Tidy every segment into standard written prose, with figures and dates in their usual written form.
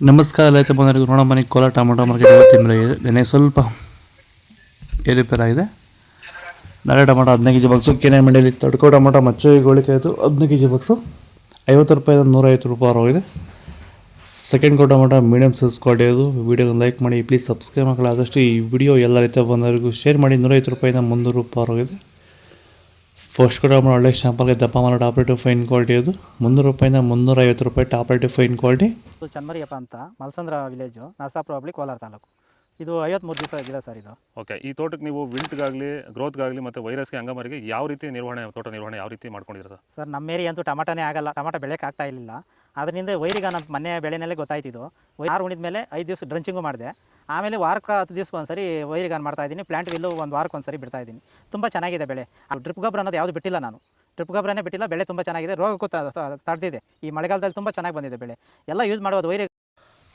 ನಮಸ್ಕಾರ ರೈತ ಬಂದವರಿಗೂ ನೋಡೋ ಮನೆ ಕೋಲಾರ ಟೊಮೊಟೊ ಮಾರ್ಕೆಟ್ ಇವತ್ತಿನ ಬೆಲೆ ಸ್ವಲ್ಪ ಏರುಪೇರಾಗಿದೆ. ನಾಳೆ ಟೊಮೊಟೊ 15 ಕೆ ಜಿ ಬಾಕ್ಸು ಕೆನೆ ಮಂಡಿಯಲ್ಲಿ ತಡ್ಕೋ ಟೊಮೊಟೊ ಮಚ್ಚು ಗೋಳಿಕಾಯ್ತು 15 ಕೆ ಜಿ ಬಾಕ್ಸು 50 ರೂಪಾಯಿಂದ 150 ರೂಪಾಯಿ ಹೋಗಿದೆ. ಸೆಕೆಂಡ್ ಕೋ ಟೊಮೊಟೊ ಮೀಡಿಯಮ್ ಸೈಜ್ ಕ್ವಾಲಿಟಿ ಅದು. ವಿಡಿಯೋನ ಲೈಕ್ ಮಾಡಿ, ಪ್ಲೀಸ್ ಸಬ್ಸ್ಕ್ರೈಬ್ ಮಕ್ಕಳು. ಆದಷ್ಟು ಈ ವಿಡಿಯೋ ಎಲ್ಲ ರೈತ ಬಂದವರಿಗೂ ಶೇರ್ ಮಾಡಿ. 150 ರೂಪಾಯಿಂದ 300 ರೂಪಾಯಿ ಹೋಗಿದೆ. ಫಸ್ಟ್ ಕೋ ಟೊಮೊಟೊ ಒಳ್ಳೆ ಶಾಂಪಲ್ಗೆ ದಪ್ಪ ಮಾಡೋ ಟಾಪ್ ರೇಟು ಫೈನ್ ಕ್ವಾಲಿಟಿ ಅದು. 300 ರೂಪಾಯಿಂದ 350 ರೂಪಾಯಿ ಟಾಪ್ ರೇಟು ಫೈನ್ ಕ್ವಾಲಿಟಿ. ಇದು ಚನ್ಮರಿಯಪ್ಪ ಅಂತ ಮಲ್ಸಂದ್ರ ವಿಲೇಜು, ನರಸಾಪುರ ಹೋಬಳಿ, ಕೋಲಾರ ತಾಲೂಕು. ಇದು 53 ದಿವಸ ಗಿಡ ಸರ್ ಇದು. ಓಕೆ, ಈ ತೋಟಕ್ಕೆ ನೀವು ವಿಲ್ಟ್ಗಾಗಲಿ ಗ್ರೋತ್ಗಾಗಲಿ ಮತ್ತು ವೈರಸ್ಗೆ ಅಂಗಮಾರಿಗೆ ಯಾವ ರೀತಿ ತೋಟ ನಿರ್ವಹಣೆ ಯಾವ ರೀತಿ ಮಾಡ್ಕೊಂಡಿದ್ದೀರಾ ಸರ್? ಸರ್ ನಮ್ಮ ಏರಿಯಾ ಅಂತೂ ಟಮಾಟನೇ ಆಗಲ್ಲ, ಟಮಾಟ ಬೆಳೆಯೋಕೆ ಆಗ್ತಾ ಇರಲಿಲ್ಲ. ಅದರಿಂದ ವೈರಿಗ ನಮ್ಮ ಮೊನ್ನೆ ಬೆಳೆನಲ್ಲೇ ಗೊತ್ತಾಯ್ತಿದ್ದು. ಯಾರು ಉಣಿದ ಮೇಲೆ 5 ದಿವಸ ಡ್ರಂಚಿಂಗು ಮಾಡಿದೆ. ಆಮೇಲೆ ವಾರಕ್ಕೆ 10 ದಿವಸಕ್ಕೆ ಒಂದ್ಸರಿ ವೈರಿಗಾನ್ ಮಾಡ್ತಾಯಿದ್ದೀನಿ. ಪ್ಲಾಂಟ್ ವಿಲ್ಲು ಒಂದು ವಾರಕ್ಕೆ ಒಂದ್ಸರಿ ಬಿಡ್ತಾಯಿದ್ದೀನಿ. ತುಂಬ ಚೆನ್ನಾಗಿದೆ ಬೆಳೆ. ಡ್ರಿಪ್ ಗೊಬ್ಬರ ಅನ್ನೋದು ಯಾವುದು ಬಿಟ್ಟಿಲ್ಲ ನಾನು. ಡ್ರಿಪ್ ಗೊಬ್ಬರನೇ ಬಿಟ್ಟಿಲ್ಲ. ಬೆಳೆ ತುಂಬ ಚೆನ್ನಾಗಿದೆ. ರೋಗಕ್ಕೂ ತಡೆದಿದೆ. ಈ ಮಳೆಗಾಲದಲ್ಲಿ ತುಂಬ ಚೆನ್ನಾಗಿ ಬಂದಿದೆ ಬೆಳೆ. ಎಲ್ಲ ಯೂಸ್ ಮಾಡೋದು ವೈರಿ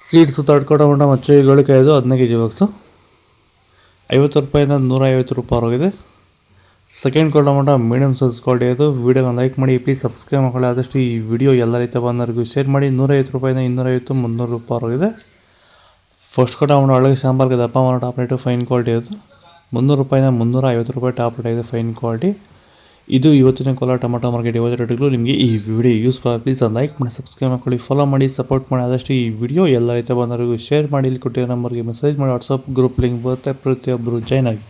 ಸೀಡ್ಸು ತಡ್ಕೋ ಟೊಮೊಟೊ ಮಚ್ಚು ಗೋಳಿಕಾಯ್ದು 15 ಕೆ ಜಿ ಬಾಕ್ಸು 50 ರೂಪಾಯಿಂದ 150 ರೂಪಾಯಿ ಹೋಗಿದೆ. ಸೆಕೆಂಡ್ ಕೋ ಟೊಮೊಟೊ ಮೀಡಿಯಮ್ ಸೈಜ್ ಕ್ವಾಲಿಟಿ ಅದು. ವಿಡಿಯೋನ ಲೈಕ್ ಮಾಡಿ, ಪ್ಲೀಸ್ ಸಬ್ಸ್ಕ್ರೈಬ್ ಮಕ್ಕಳು. ಆದಷ್ಟು ಈ ವಿಡಿಯೋ ಎಲ್ಲ ರೈತ ಬಂದವರಿಗೂ ಶೇರ್ ಮಾಡಿ. 150 ರೂಪಾಯಿಂದ 250, 300 ರೂಪಾಯಿ ಹೋಗಿದೆ. ಫಸ್ಟ್ ಕೋ ಟೊಮೊಟೊ ಒಳಗೆ ಶಾಂಪಲ್ಗೆ ದಪ್ಪ ಮಾಡೋ ಟಾಪ್ ರೇಟು ಫೈನ್ ಕ್ವಾಲಿಟಿ ಅದು. 300 ರೂಪಾಯಿಂದ 350 ರೂಪಾಯಿ ಟಾಪ್ ರೇಟ್ ಆಗಿದೆ ಫೈನ್ ಕ್ವಾಲಿಟಿ. ಇದು ಇವತ್ತಿನ ಕೋಲಾರ ಟೊಮೊಟೊ ಮಾರ್ಕೆಟ್ ಇವತ್ತು ರೇಟ್ಗಳು. ನಿಮಗೆ ಈ ವಿಡಿಯೋ ಯೂಸ್ ಮಾಡಿ, ಪ್ಲೀಸ್ ಲೈಕ್ ಮಾಡಿ, ಸಬ್ಸ್ಕ್ರೈಬ್ ಮಾಡ್ಕೊಳ್ಳಿ, ಫಾಲೋ ಮಾಡಿ, ಸಪೋರ್ಟ್ ಮಾಡಿ. ಆದಷ್ಟು ಈ ವಿಡಿಯೋ ಎಲ್ಲ ರೈತ ಬಂದವರಿಗೂ ಶೇರ್ ಮಾಡಿ. ಇಲ್ಲಿ ಕೊಟ್ಟಿರೋ ನಂಬರ್ಗೆ ಮೆಸೇಜ್ ಮಾಡಿ. ವಾಟ್ಸಪ್ ಗ್ರೂಪ್ ಲಿಂಕ್ ಬರುತ್ತೆ, ಪ್ರತಿಯೊಬ್ಬರು ಜಾಯ್ನ್ ಆಗಿ.